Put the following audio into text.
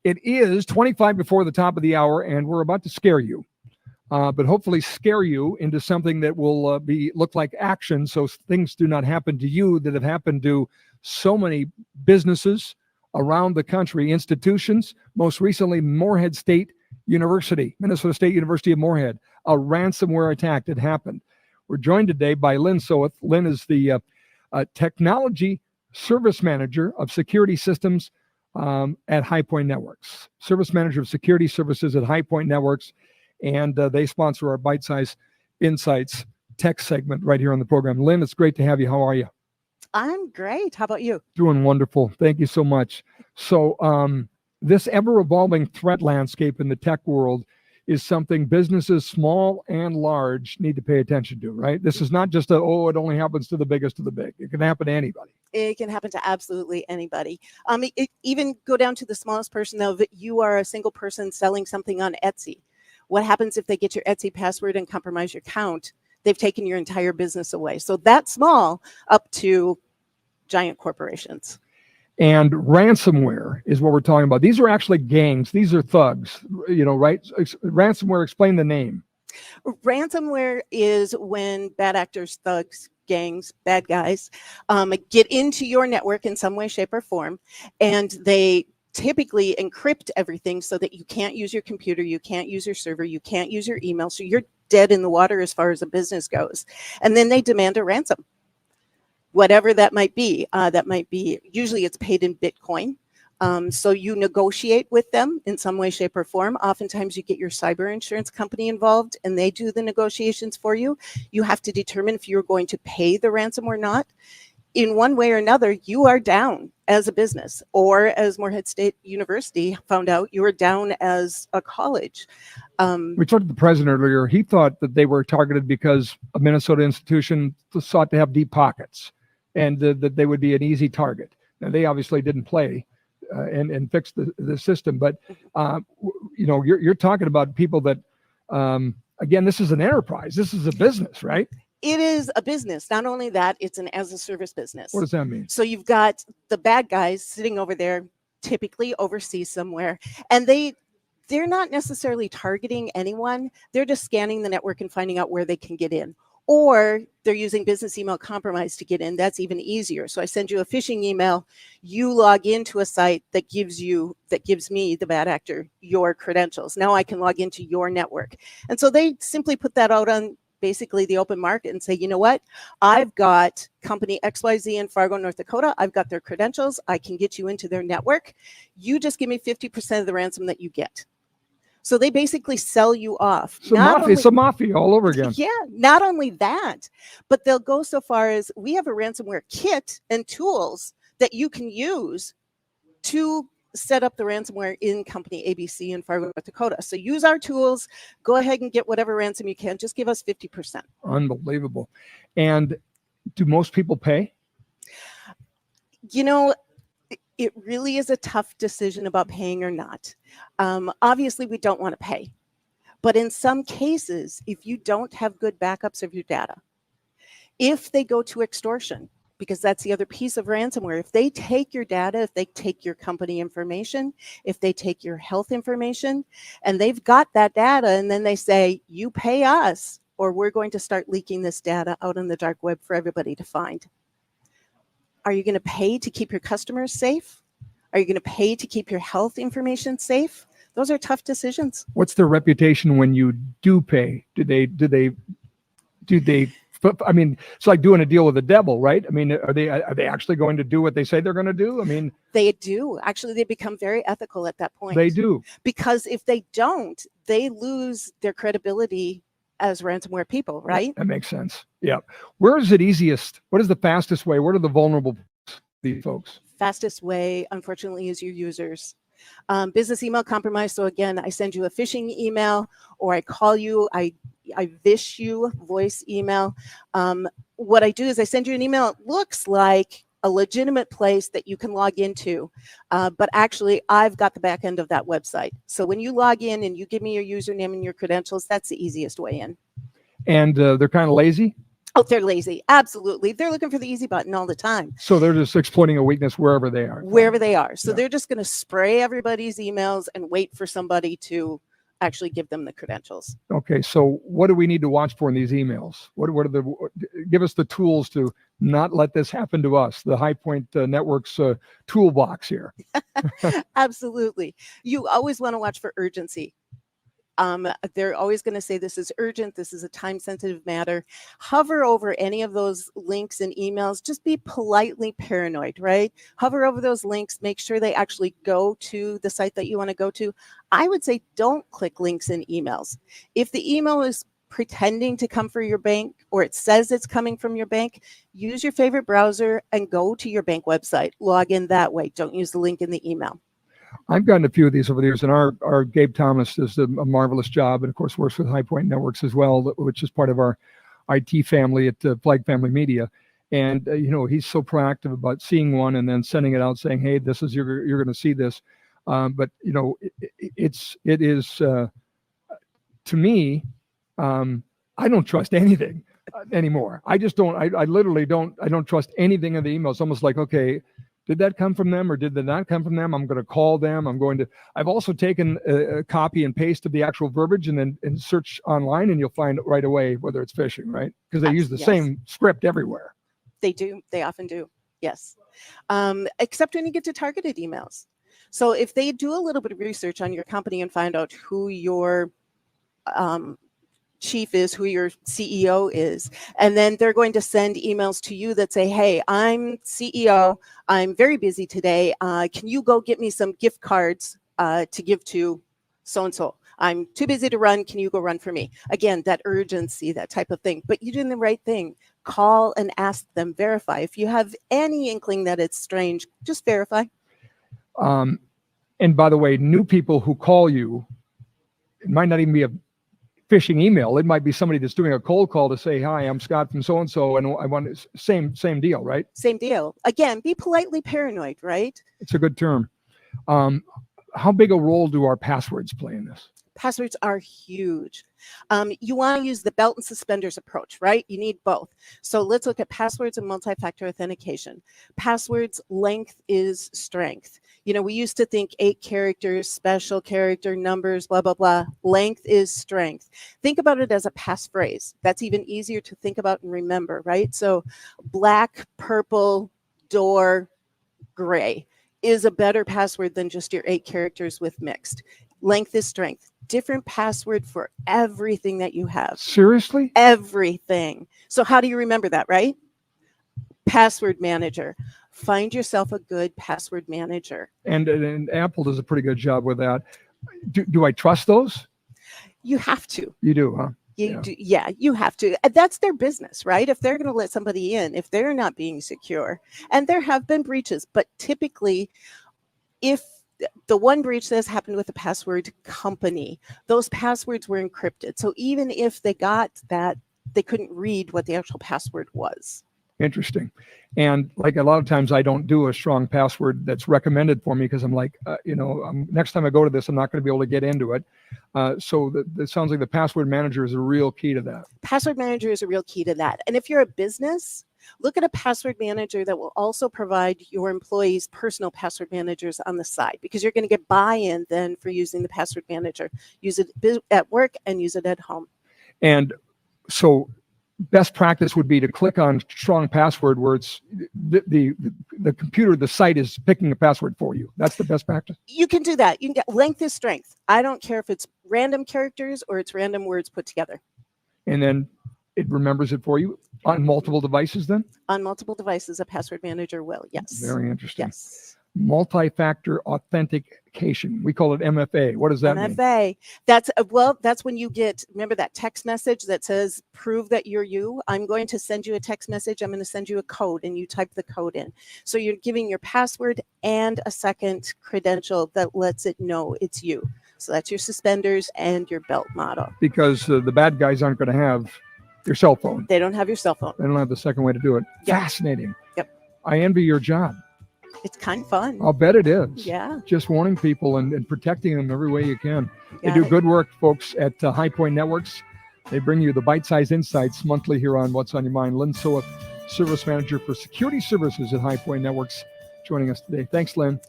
It is 25 before the top of the hour, and we're about to scare you. But hopefully scare you into something that will look like action, so things do not happen to you that have happened to so many businesses around the country, institutions, most recently Morehead State University, Minnesota State University of Morehead, a ransomware attack that happened. We're joined today by Lynn Soeth. Lynn is the Technology Service Manager of Security Systems at High Point Networks, Service Manager of Security Services at High Point Networks, and they sponsor our Byte Sized Insights tech segment right here on the program. Lynn, it's great to have you. How are you? I'm great. How about you? Doing wonderful. Thank you so much. So this ever-evolving threat landscape in the tech world is something businesses, small and large, need to pay attention to, right? This is not just it only happens to the biggest of the big. It can happen to anybody. It can happen to absolutely anybody. It even go down to the smallest person, though, that you are a single person selling something on Etsy. What happens if they get your Etsy password and compromise your account? They've taken your entire business away. So that's small up to giant corporations. And ransomware is what we're talking about. These are actually gangs. These are thugs, right? Ransomware, explain the name. Ransomware is when bad actors, thugs, gangs, bad guys get into your network in some way, shape, or form, and they typically encrypt everything so that you can't use your computer, you can't use your server, you can't use your email, so you're dead in the water as far as a business goes. And then they demand a ransom. Whatever that might be, usually it's paid in Bitcoin. So you negotiate with them in some way, shape, or form. Oftentimes you get your cyber insurance company involved and they do the negotiations for you. You have to determine if you're going to pay the ransom or not. In one way or another, you are down as a business, or as Morehead State University found out, you are down as a college. We talked to the president earlier. He thought that they were targeted because a Minnesota institution sought to have deep pockets, and that they would be an easy target. Now, they obviously didn't play and fix the system, but you're talking about people that, again, this is an enterprise. This is a business, right? It is a business. Not only that, it's an as-a-service business. What does that mean? So you've got the bad guys sitting over there, typically overseas somewhere, and they're not necessarily targeting anyone. They're just scanning the network and finding out where they can get in. Or they're using business email compromise to get in. That's even easier. So I send you a phishing email. You log into a site that gives me, the bad actor, your credentials. Now I can log into your network. And so they simply put that out on basically the open market and say, you know what? I've got company XYZ in Fargo, North Dakota. I've got their credentials. I can get you into their network. You just give me 50% of the ransom that you get. So they basically sell you off. It's a mafia all over again. Yeah, not only that, but they'll go so far as we have a ransomware kit and tools that you can use to set up the ransomware in company ABC in Fargo, North Dakota. So use our tools, go ahead and get whatever ransom you can. Just give us 50%. Unbelievable. And do most people pay? It really is a tough decision about paying or not. Obviously, we don't want to pay. But in some cases, if you don't have good backups of your data, if they go to extortion, because that's the other piece of ransomware, if they take your data, if they take your company information, if they take your health information, and they've got that data, and then they say, you pay us, or we're going to start leaking this data out on the dark web for everybody to find. Are you going to pay to keep your customers safe? Are you going to pay to keep your health information safe? Those are tough decisions. What's their reputation when you do pay? Do they? I mean, it's like doing a deal with the devil, right? I mean, are they actually going to do what they say they're going to do? I mean, they do. Actually, they become very ethical at that point. They do. Because if they don't, they lose their credibility as ransomware people, right? That makes sense. Yeah. Where is it easiest? What is the fastest way? What are the vulnerable these folks? Fastest way, unfortunately, is your users. Business email compromise. So again, I send you a phishing email, or I call you, I vish you, voice email. What I do is I send you an email. It looks like a legitimate place that you can log into, but actually I've got the back end of that website. So when you log in and you give me your username and your credentials, that's the easiest way in. And they're kind of lazy? Oh, they're lazy. Absolutely. They're looking for the easy button all the time. So they're just exploiting a weakness wherever they are. Wherever they are. So Yeah. they're just going to spray everybody's emails and wait for somebody to actually give them the credentials. Okay, so what do we need to watch for in these emails? What are give us the tools to not let this happen to us, the High Point Network's toolbox here. Absolutely. You always want to watch for urgency. They're always going to say this is urgent. This is a time-sensitive matter. Hover over any of those links and emails. Just be politely paranoid, right? Hover over those links. Make sure they actually go to the site that you want to go to. I would say don't click links in emails. If the email is pretending to come from your bank or it says it's coming from your bank, use your favorite browser and go to your bank website. Log in that way. Don't use the link in the email. I've gotten a few of these over the years, and our Gabe Thomas does a marvelous job, and of course works with High Point Networks as well, which is part of our IT family at Flag Family Media. And he's so proactive about seeing one and then sending it out, saying, "Hey, this is you're going to see this." But it is to me, I don't trust anything anymore. I just don't. I literally don't. I don't trust anything in the email. It's almost like, okay, did that come from them or did that not come from them? I'm going to call them. I've also taken a copy and paste of the actual verbiage and then search online, and you'll find right away whether it's phishing, right? Because they use the same script everywhere. They do. They often do. Yes. Except when you get to targeted emails. So if they do a little bit of research on your company and find out who your chief is, who your CEO is, and then they're going to send emails to you that say, "Hey, I'm CEO. I'm very busy today. Can you go get me some gift cards to give to so-and-so? I'm too busy to run. Can you go run for me?" Again, that urgency, that type of thing. But you're doing the right thing. Call and ask them, verify. If you have any inkling that it's strange, just verify. And by the way, new people who call you, it might not even be a phishing email. It might be somebody that's doing a cold call to say, "Hi, I'm Scott from so-and-so, and I want," same deal, right? Same deal. Again, be politely paranoid, right? It's a good term. How big a role do our passwords play in this? Passwords are huge. You want to use the belt and suspenders approach, right? You need both. So let's look at passwords and multi-factor authentication. Passwords length is strength. We used to think 8 characters, special character, numbers, blah, blah, blah. Length is strength. Think about it as a passphrase. That's even easier to think about and remember, right? So black, purple, door, gray is a better password than just your 8 characters with mixed. Length is strength. Different password for everything that you have. Seriously? Everything. So how do you remember that, right? Password manager. Find yourself a good password manager. And Apple does a pretty good job with that. Do I trust those? You have to. You do, huh? Yeah, you have to. That's their business, right? If they're going to let somebody in, if they're not being secure, and there have been breaches, but typically, if the one breach that's happened with the password company, those passwords were encrypted. So even if they got that, they couldn't read what the actual password was. Interesting. And like a lot of times I don't do a strong password that's recommended for me because I'm like, next time I go to this, I'm not going to be able to get into it. So it sounds like the password manager is a real key to that. Password manager is a real key to that. And if you're a business, look at a password manager that will also provide your employees personal password managers on the side, because you're going to get buy-in then for using the password manager. Use it at work and use it at home. And so best practice would be to click on strong password where it's the computer, the site is picking a password for you. That's the best practice. You can do that. You can get length is strength. I don't care if it's random characters or it's random words put together. And then it remembers it for you on multiple devices then? On multiple devices, a password manager will, yes. Very interesting. Yes. Multi-factor authentication. We call it MFA. What does that mean? MFA. That's when you get, remember that text message that says, "Prove that you're you." I'm going to send you a text message. I'm going to send you a code, and you type the code in. So you're giving your password and a second credential that lets it know it's you. So that's your suspenders and your belt model. Because the bad guys aren't going to have your cell phone. They don't have your cell phone. They don't have the second way to do it. Yep. Fascinating. Yep. I envy your job. It's kind of fun. I'll bet it is. Yeah. Just warning people and protecting them every way you can. Yeah. They do good work, folks, at High Point Networks. They bring you the Byte Sized Insights monthly here on What's on Your Mind. Lynn Soeth, Service Manager for Security Services at High Point Networks, joining us today. Thanks, Lynn.